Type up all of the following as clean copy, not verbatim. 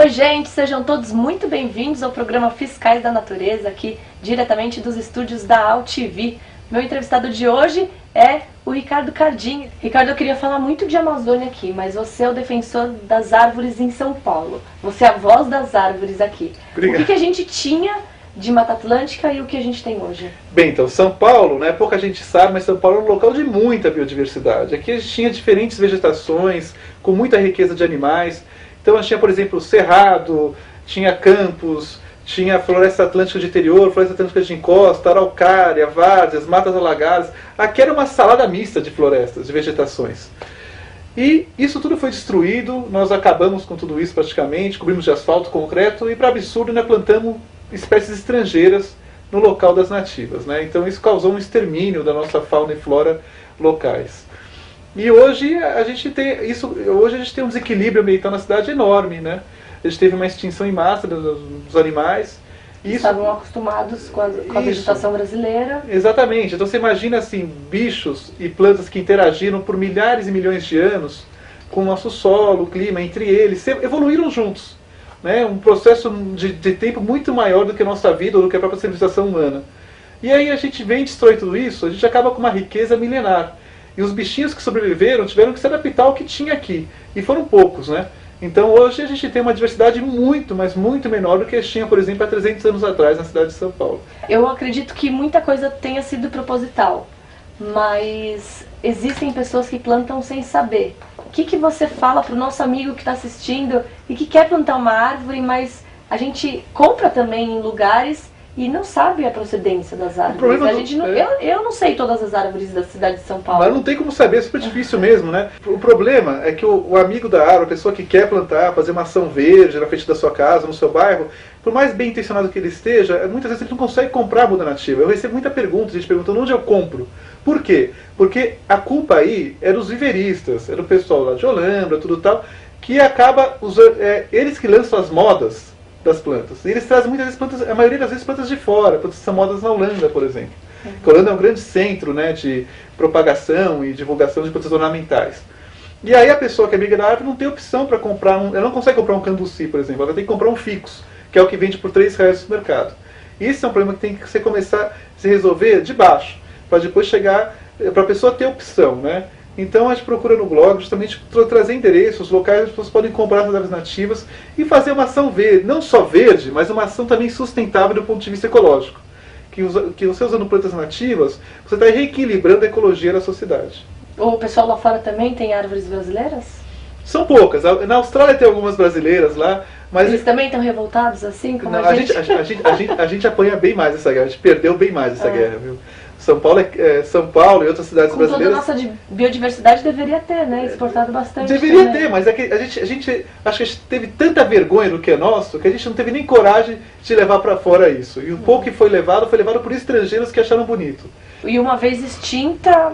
Oi gente, sejam todos muito bem-vindos ao programa Fiscais da Natureza, aqui diretamente dos estúdios da AltV. Meu entrevistado de hoje é o Ricardo Cardim. Ricardo, eu queria falar muito de Amazônia aqui, mas você é o defensor das árvores em São Paulo. Você é a voz das árvores aqui. Obrigado. O que a gente tinha de Mata Atlântica e o que a gente tem hoje? Bem, então, São Paulo, né, pouca gente sabe, mas São Paulo é um local de muita biodiversidade. Aqui a gente tinha diferentes vegetações, com muita riqueza de animais. Então a gente tinha, por exemplo, cerrado, tinha campos, tinha floresta atlântica de interior, floresta atlântica de encosta, araucária, várzeas, matas alagadas. Aqui era uma salada mista de florestas, de vegetações. E isso tudo foi destruído, nós acabamos com tudo isso praticamente, cobrimos de asfalto, concreto, e para absurdo nós plantamos espécies estrangeiras no local das nativas, né? Então isso causou um extermínio da nossa fauna e flora locais. E hoje a gente tem um desequilíbrio ambiental na cidade enorme, né? A gente teve uma extinção em massa dos animais. Estavam acostumados com a vegetação brasileira. Exatamente. Então você imagina assim, bichos e plantas que interagiram por milhares e milhões de anos com o nosso solo, o clima, entre eles, evoluíram juntos. Né? Um processo de tempo muito maior do que a nossa vida ou do que a própria civilização humana. E aí a gente vem destrói tudo isso, a gente acaba com uma riqueza milenar. E os bichinhos que sobreviveram tiveram que se adaptar ao que tinha aqui. E foram poucos, né? Então hoje a gente tem uma diversidade muito, mas muito menor do que tinha, por exemplo, há 300 anos atrás na cidade de São Paulo. Eu acredito que muita coisa tenha sido proposital, mas existem pessoas que plantam sem saber. O que você fala para o nosso amigo que está assistindo e que quer plantar uma árvore, mas a gente compra também em lugares e não sabe a procedência das árvores. Eu não sei todas as árvores da cidade de São Paulo. Mas não tem como saber, é super difícil mesmo, né? O problema é que o amigo da árvore, a pessoa que quer plantar, fazer uma ação verde na frente da sua casa, no seu bairro, por mais bem intencionado que ele esteja, muitas vezes ele não consegue comprar a muda nativa. Eu recebo muita pergunta, gente perguntando onde eu compro. Por quê? Porque a culpa aí é dos viveristas, é do pessoal lá de Olambra, tudo tal, que acaba usando, eles que lançam as modas das plantas. E eles trazem muitas vezes plantas, a maioria das vezes plantas de fora, plantas que são modas na Holanda, por exemplo. A Holanda é um grande centro, né, de propagação e divulgação de plantas ornamentais. E aí a pessoa que é amiga da árvore não tem opção para comprar, ela não consegue comprar um cambuci, por exemplo, ela tem que comprar um ficus, que é o que vende por R$3 no supermercado. Isso é um problema que tem que começar a se resolver de baixo, para depois chegar, para a pessoa ter opção, né? Então a gente procura no blog justamente trazer endereços, locais onde as pessoas podem comprar as árvores nativas e fazer uma ação verde, não só verde, mas uma ação também sustentável do ponto de vista ecológico. Que você usando plantas nativas, você está reequilibrando a ecologia da sociedade. O pessoal lá fora também tem árvores brasileiras? São poucas. Na Austrália tem algumas brasileiras lá, mas eles também estão revoltados assim como não, a gente? A gente apanha bem mais essa guerra, a gente perdeu bem mais essa guerra, viu? São Paulo e outras cidades brasileiras. Toda a nossa biodiversidade deveria ter, né? Exportado bastante. Deveria ter, mas é que a gente acho que a gente teve tanta vergonha do que é nosso que a gente não teve nem coragem de levar para fora isso. E o pouco que foi levado por estrangeiros que acharam bonito. E uma vez extinta,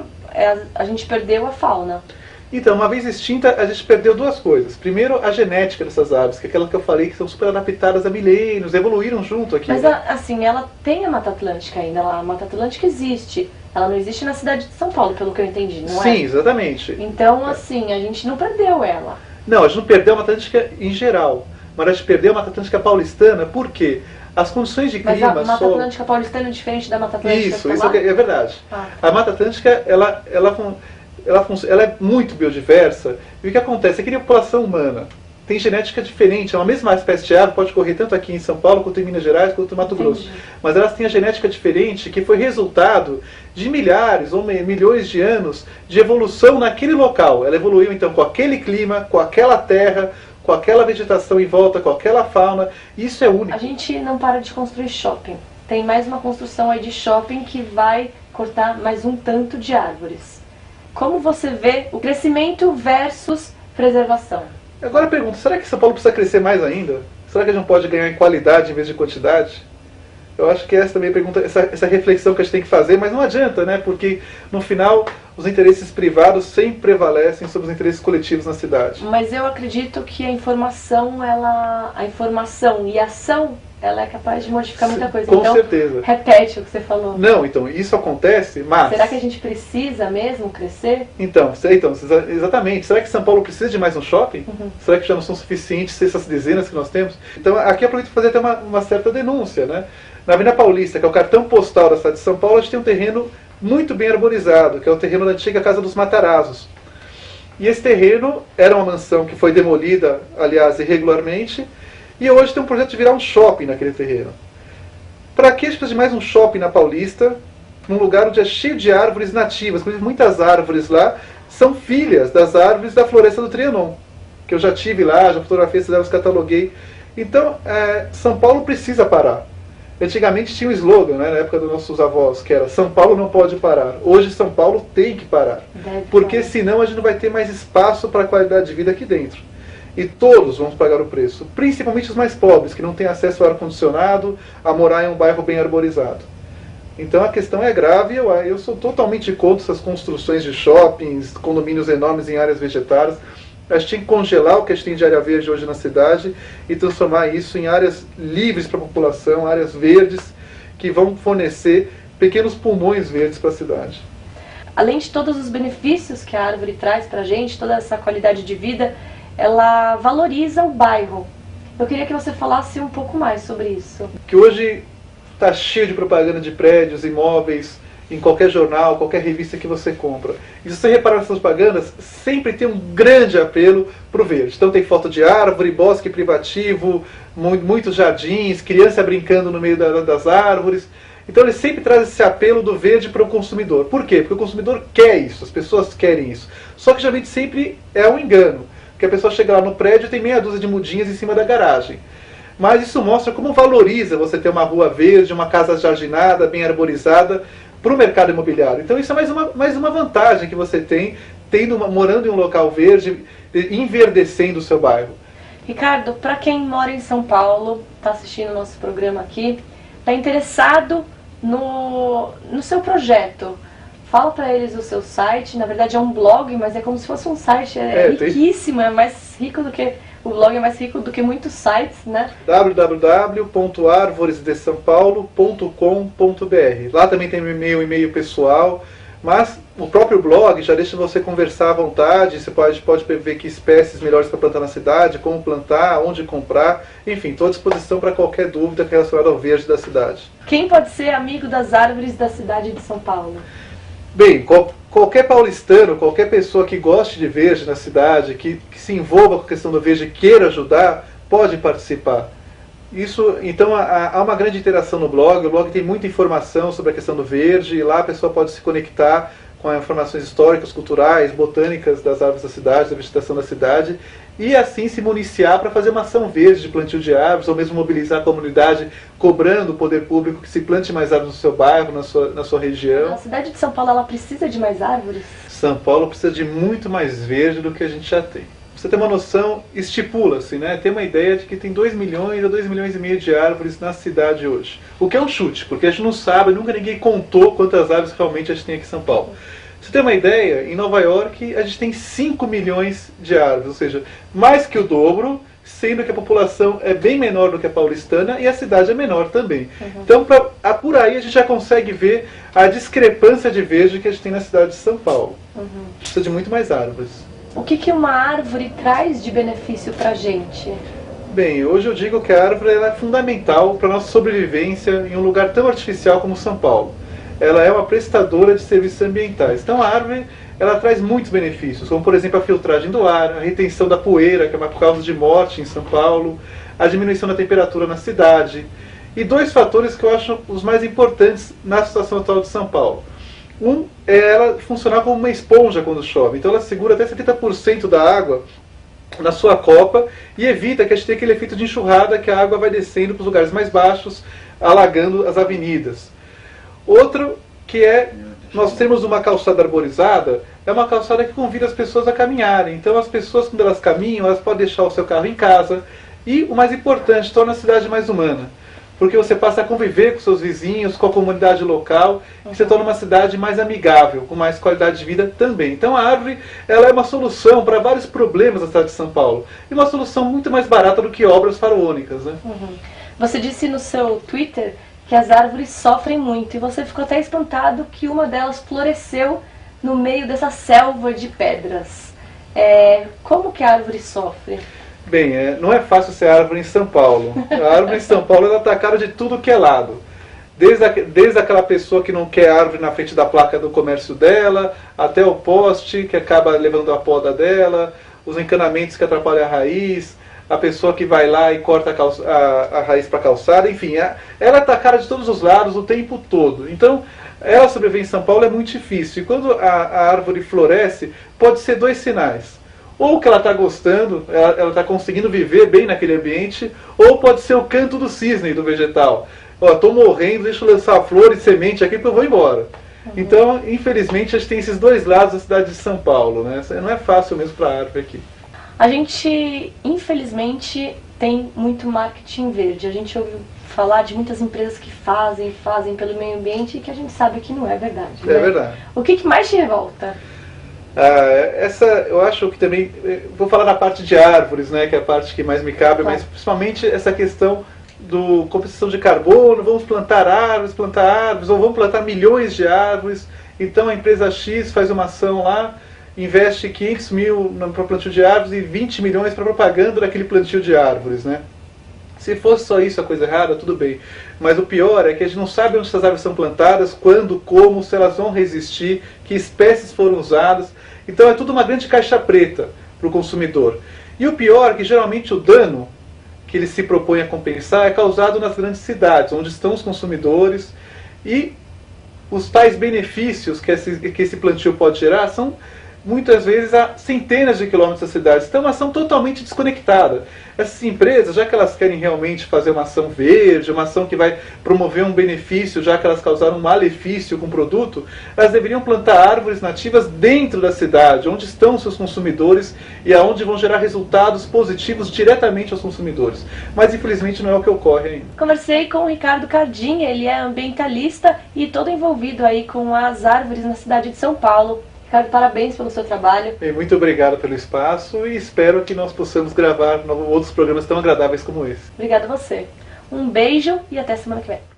a gente perdeu a fauna. Então, uma vez extinta, a gente perdeu duas coisas. Primeiro, a genética dessas aves, que é aquela que eu falei, que são super adaptadas há milênios, evoluíram junto aqui. Mas, né? assim, ela tem a Mata Atlântica ainda, a Mata Atlântica existe. Ela não existe na cidade de São Paulo, pelo que eu entendi, não é? Sim, exatamente. Então, assim, a gente não perdeu ela. Não, a gente não perdeu a Mata Atlântica em geral, mas a gente perdeu a Mata Atlântica paulistana, por quê? As condições de clima... Mas a Mata Atlântica paulistana é diferente da Mata Atlântica Isso é verdade. A Mata Atlântica, ela é muito biodiversa, e o que acontece é que a população humana tem genética diferente, é uma mesma espécie de ave, pode correr tanto aqui em São Paulo, quanto em Minas Gerais, quanto em Mato Grosso. Mas elas têm a genética diferente, que foi resultado de milhares ou milhões de anos de evolução naquele local. Ela evoluiu então com aquele clima, com aquela terra, com aquela vegetação em volta, com aquela fauna, e isso é único. A gente não para de construir shopping. Tem mais uma construção aí de shopping que vai cortar mais um tanto de árvores. Como você vê o crescimento versus preservação? Agora eu pergunto, será que São Paulo precisa crescer mais ainda? Será que a gente não pode ganhar em qualidade em vez de quantidade? Eu acho que essa também é a pergunta, essa reflexão que a gente tem que fazer, mas não adianta, né? Porque no final os interesses privados sempre prevalecem sobre os interesses coletivos na cidade. Mas eu acredito que a informação e a ação ela é capaz de modificar muita coisa. Com então, certeza. Repete o que você falou. Não, então, isso acontece, mas... Será que a gente precisa mesmo crescer? Então, exatamente. Será que São Paulo precisa de mais um shopping? Será que já não são suficientes essas dezenas que nós temos? Então, aqui eu aproveito para fazer até uma certa denúncia, né? Na Avenida Paulista, que é o cartão postal da cidade de São Paulo, a gente tem um terreno muito bem arborizado, que é o terreno da antiga Casa dos Matarazos. E esse terreno era uma mansão que foi demolida, aliás, irregularmente, e hoje tem um projeto de virar um shopping naquele terreno. Para que a gente precisa de mais um shopping na Paulista, num lugar onde é cheio de árvores nativas, inclusive muitas árvores lá são filhas das árvores da Floresta do Trianon, que eu já tive lá, já fotografei essas árvores, cataloguei. Então, São Paulo precisa parar. Antigamente tinha um slogan, né, na época dos nossos avós, que era São Paulo não pode parar. Hoje São Paulo tem que parar. Porque senão a gente não vai ter mais espaço para a qualidade de vida aqui dentro. E todos vamos pagar o preço, principalmente os mais pobres, que não têm acesso ao ar-condicionado, a morar em um bairro bem arborizado. Então a questão é grave, eu sou totalmente contra essas construções de shoppings, condomínios enormes em áreas vegetais. A gente tem que congelar o que a gente tem de área verde hoje na cidade e transformar isso em áreas livres para a população, áreas verdes que vão fornecer pequenos pulmões verdes para a cidade. Além de todos os benefícios que a árvore traz para a gente, toda essa qualidade de vida, ela valoriza o bairro. Eu queria que você falasse um pouco mais sobre isso. Que hoje está cheio de propaganda de prédios, imóveis, em qualquer jornal, qualquer revista que você compra. E se você reparar nessas propagandas, sempre tem um grande apelo para o verde. Então tem foto de árvore, bosque privativo, muitos jardins, criança brincando no meio das árvores. Então ele sempre traz esse apelo do verde para o consumidor. Por quê? Porque o consumidor quer isso, as pessoas querem isso. Só que geralmente sempre é um engano. Porque a pessoa chega lá no prédio e tem meia dúzia de mudinhas em cima da garagem. Mas isso mostra como valoriza você ter uma rua verde, uma casa jardinada, bem arborizada, para o mercado imobiliário. Então isso é mais uma vantagem que você tem, morando em um local verde, enverdecendo o seu bairro. Ricardo, para quem mora em São Paulo, está assistindo o nosso programa aqui, está interessado no seu projeto, fala para eles o seu site. Na verdade é um blog, mas é como se fosse um site, riquíssimo, é mais rico do que... O blog é mais rico do que muitos sites, né? www.arvoresdesaopaulo.com.br. Lá também tem meu e-mail pessoal, mas o próprio blog já deixa você conversar à vontade. Você pode ver que espécies melhores para plantar na cidade, como plantar, onde comprar. Enfim, estou à disposição para qualquer dúvida relacionada ao verde da cidade. Quem pode ser amigo das árvores da cidade de São Paulo? Bem, qualquer paulistano, qualquer pessoa que goste de verde na cidade, que se envolva com a questão do verde e queira ajudar, pode participar. Então há uma grande interação no blog. O blog tem muita informação sobre a questão do verde, e lá a pessoa pode se conectar com informações históricas, culturais, botânicas das árvores da cidade, da vegetação da cidade, e assim se municiar para fazer uma ação verde de plantio de árvores, ou mesmo mobilizar a comunidade, cobrando o poder público que se plante mais árvores no seu bairro, na sua região. A cidade de São Paulo, ela precisa de mais árvores? São Paulo precisa de muito mais verde do que a gente já tem. Pra você ter uma noção, estipula-se, né? Tem uma ideia de que tem 2 milhões a 2 milhões e meio de árvores na cidade hoje. O que é um chute, porque a gente não sabe, nunca ninguém contou quantas árvores realmente a gente tem aqui em São Paulo. Pra você ter uma ideia, em Nova York a gente tem 5 milhões de árvores, ou seja, mais que o dobro, sendo que a população é bem menor do que a paulistana e a cidade é menor também. Então, por aí a gente já consegue ver a discrepância de verde que a gente tem na cidade de São Paulo. Precisa de muito mais árvores. O que uma árvore traz de benefício para a gente? Bem, hoje eu digo que a árvore é fundamental para a nossa sobrevivência em um lugar tão artificial como São Paulo. Ela é uma prestadora de serviços ambientais. Então a árvore, ela traz muitos benefícios, como por exemplo a filtragem do ar, a retenção da poeira, que é uma causa de morte em São Paulo, a diminuição da temperatura na cidade. E 2 fatores que eu acho os mais importantes na situação atual de São Paulo. Um é ela funcionar como uma esponja quando chove. Então ela segura até 70% da água na sua copa e evita que a gente tenha aquele efeito de enxurrada, que a água vai descendo para os lugares mais baixos, alagando as avenidas. Outro que nós temos uma calçada arborizada, é uma calçada que convida as pessoas a caminharem. Então as pessoas, quando elas caminham, elas podem deixar o seu carro em casa e, o mais importante, torna a cidade mais humana. Porque você passa a conviver com seus vizinhos, com a comunidade local, e você torna uma cidade mais amigável, com mais qualidade de vida também. Então a árvore, ela é uma solução para vários problemas da cidade de São Paulo. E uma solução muito mais barata do que obras faraônicas, né? Você disse no seu Twitter que as árvores sofrem muito e você ficou até espantado que uma delas floresceu no meio dessa selva de pedras. Como que a árvore sofre? Bem, não é fácil ser árvore em São Paulo. A árvore em São Paulo ela está cara de tudo que é lado. Desde aquela pessoa que não quer árvore na frente da placa do comércio dela, até o poste que acaba levando a poda dela, os encanamentos que atrapalham a raiz, a pessoa que vai lá e corta a raiz para a calçada, enfim, ela está cara de todos os lados o tempo todo. Então, ela sobreviver em São Paulo é muito difícil. E quando a árvore floresce, pode ser dois sinais. Ou que ela está gostando, ela está conseguindo viver bem naquele ambiente, ou pode ser o canto do cisne do vegetal. Estou morrendo, deixa eu lançar flor e semente aqui porque eu vou embora. Então, infelizmente, a gente tem esses dois lados da cidade de São Paulo, né? Não é fácil mesmo para a árvore aqui. A gente, infelizmente, tem muito marketing verde. A gente ouve falar de muitas empresas que fazem pelo meio ambiente e que a gente sabe que não é verdade. É verdade. O que mais te revolta? Eu acho que também, vou falar na parte de árvores, né, que é a parte que mais me cabe, mas principalmente essa questão do compensação de carbono, vamos plantar árvores, ou vamos plantar milhões de árvores. Então a empresa X faz uma ação lá, investe 500 mil para plantio de árvores e 20 milhões para propaganda daquele plantio de árvores, né? Se fosse só isso a coisa errada, tudo bem. Mas o pior é que a gente não sabe onde essas árvores são plantadas, quando, como, se elas vão resistir, que espécies foram usadas. Então é tudo uma grande caixa preta para o consumidor. E o pior é que geralmente o dano que ele se propõe a compensar é causado nas grandes cidades, onde estão os consumidores. E os tais benefícios que esse plantio pode gerar são muitas vezes a centenas de quilômetros da cidade. Então é uma ação totalmente desconectada. Essas empresas, já que elas querem realmente fazer uma ação verde, uma ação que vai promover um benefício, já que elas causaram um malefício com o produto, elas deveriam plantar árvores nativas dentro da cidade, onde estão os seus consumidores e aonde vão gerar resultados positivos diretamente aos consumidores. Mas infelizmente não é o que ocorre ainda. Conversei com o Ricardo Cardim, ele é ambientalista e todo envolvido aí com as árvores na cidade de São Paulo. Ricardo, parabéns pelo seu trabalho. Muito obrigado pelo espaço e espero que nós possamos gravar outros programas tão agradáveis como esse. Obrigada a você. Um beijo e até semana que vem.